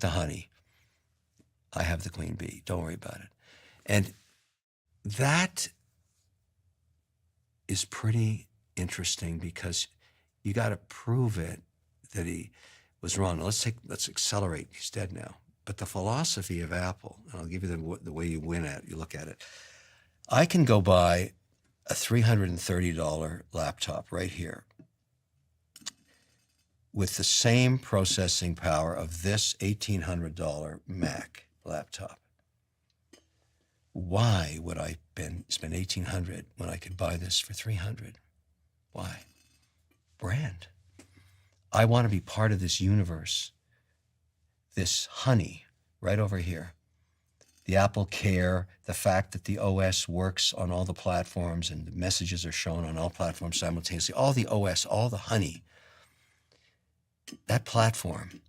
the honey. I have the queen bee. Don't worry about it. And that is pretty interesting because you got to prove it that he was wrong. Now, let's accelerate. He's dead now. But the philosophy of Apple, and I'll give you the way you look at it. I can go buy a $330 laptop right here with the same processing power of this $1,800 Mac laptop. Why would I spend $1,800 when I could buy this for $300? Why? Brand. I want to be part of this universe, this honey right over here. The Apple Care, the fact that the OS works on all the platforms and the messages are shown on all platforms simultaneously, all the OS, all the honey. That platform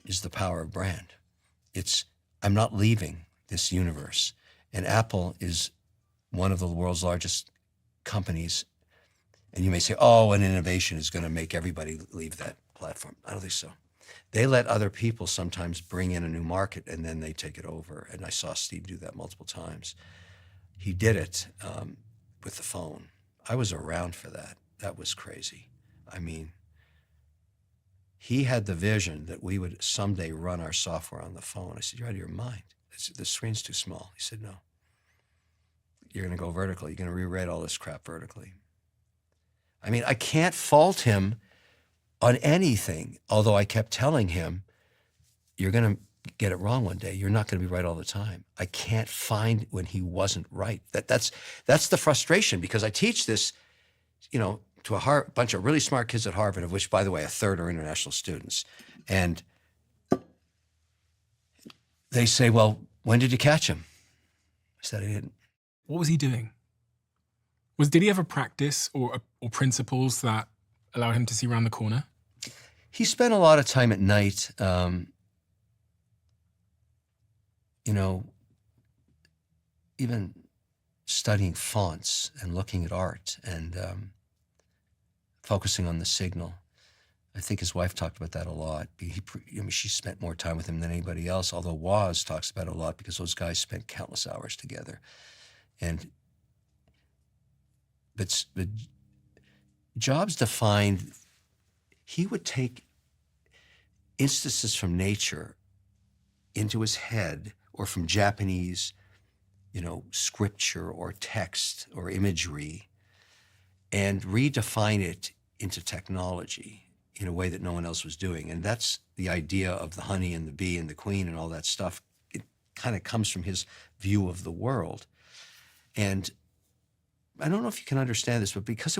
is the power of brand. I'm not leaving this universe. And Apple is one of the world's largest companies. And you may say, oh, an innovation is going to make everybody leave that platform. I don't think so. They let other people sometimes bring in a new market and then they take it over. And I saw Steve do that multiple times. He did it with the phone. I was around for that. That was crazy. I mean, he had the vision that we would someday run our software on the phone. I said, you're out of your mind. The screen's too small. He said, no. You're going to go vertical. You're going to rewrite all this crap vertically. I mean, I can't fault him on anything, although I kept telling him, you're going to get it wrong one day. You're not going to be right all the time. I can't find when he wasn't right. That's the frustration, because I teach this, to a bunch of really smart kids at Harvard, of which, by the way, a third are international students. And they say, well, when did you catch him? I said, I didn't. What was he doing? Did he have a practice or principles that allowed him to see around the corner? He spent a lot of time at night, even studying fonts and looking at art and focusing on the signal. I think his wife talked about that a lot. She spent more time with him than anybody else, although Woz talks about it a lot because those guys spent countless hours together. But Jobs defined, he would take instances from nature into his head, or from Japanese, scripture or text or imagery, and redefine it into technology in a way that no one else was doing. And that's the idea of the honey and the bee and the queen and all that stuff. It kind of comes from his view of the world. And I don't know if you can understand this, but because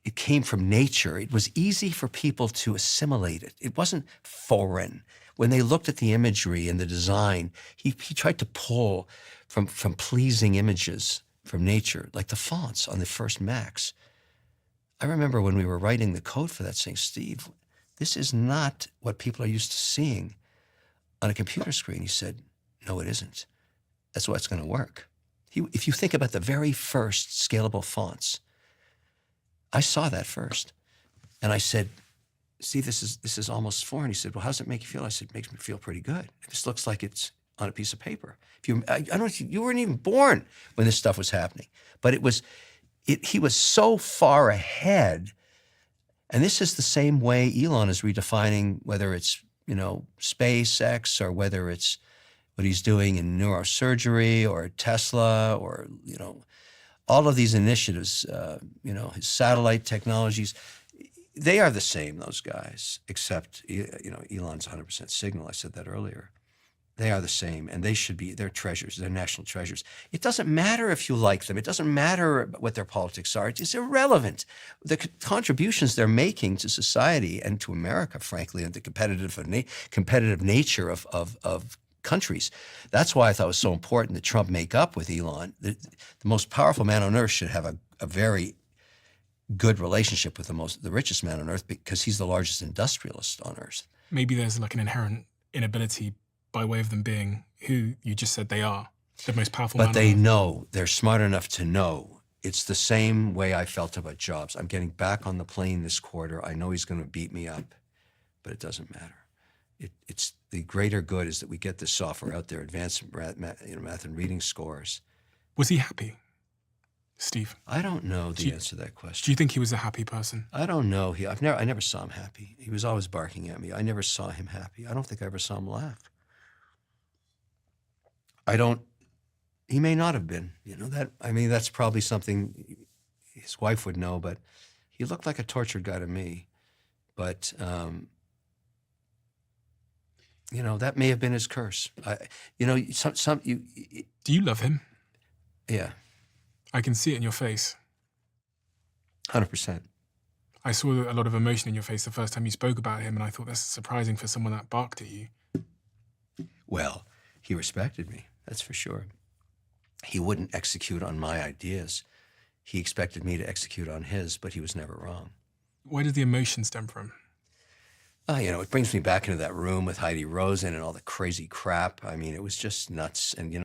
it came from nature, it was easy for people to assimilate it. It wasn't foreign. When they looked at the imagery and the design, he tried to pull from pleasing images from nature, like the fonts on the first Macs. I remember when we were writing the code for that, saying, Steve, this is not what people are used to seeing on a computer screen. He said, no, it isn't. That's what's going to work. If you think about the very first scalable fonts, I saw that first. And I said, see, this is almost foreign. He said, well, how does it make you feel? I said, it makes me feel pretty good. This looks like it's on a piece of paper. I don't know, you weren't even born when this stuff was happening. But he was so far ahead. And this is the same way Elon is redefining, whether it's, SpaceX, or whether it's what he's doing in neurosurgery or Tesla, or, all of these initiatives, his satellite technologies, they are the same, those guys, except, Elon's 100% Signal. I said that earlier. They are the same, and they're treasures. They're national treasures. It doesn't matter if you like them. It doesn't matter what their politics are. It's irrelevant. The contributions they're making to society and to America, frankly, and the competitive nature of countries. That's why I thought it was so important that Trump make up with Elon. The most powerful man on earth should have a very good relationship with the richest man on earth, because he's the largest industrialist on earth. Maybe there's like an inherent inability by way of them being who you just said they are, the most powerful man on earth. But they know, they're smart enough to know. It's the same way I felt about Jobs. I'm getting back on the plane this quarter. I know he's going to beat me up, but it doesn't matter. It's the greater good is that we get this software out there, advanced math and reading scores. Was he happy, Steve? I don't know the you- answer to that Do question. you think he was a happy person? I don't know. I never saw him happy. He was always barking at me. I never saw him happy. I don't think I ever saw him laugh. He may not have been, that's probably something his wife would know, but he looked like a tortured guy to me. But, that may have been his curse. Do you love him? Yeah, I can see it in your face. 100%. I saw a lot of emotion in your face the first time you spoke about him, and I thought that's surprising for someone that barked at you. Well, he respected me, that's for sure. He wouldn't execute on my ideas. He expected me to execute on his, but he was never wrong. Where does the emotion stem from? It brings me back into that room with Heidi Rosen and all the crazy crap. I mean, it was just nuts. And,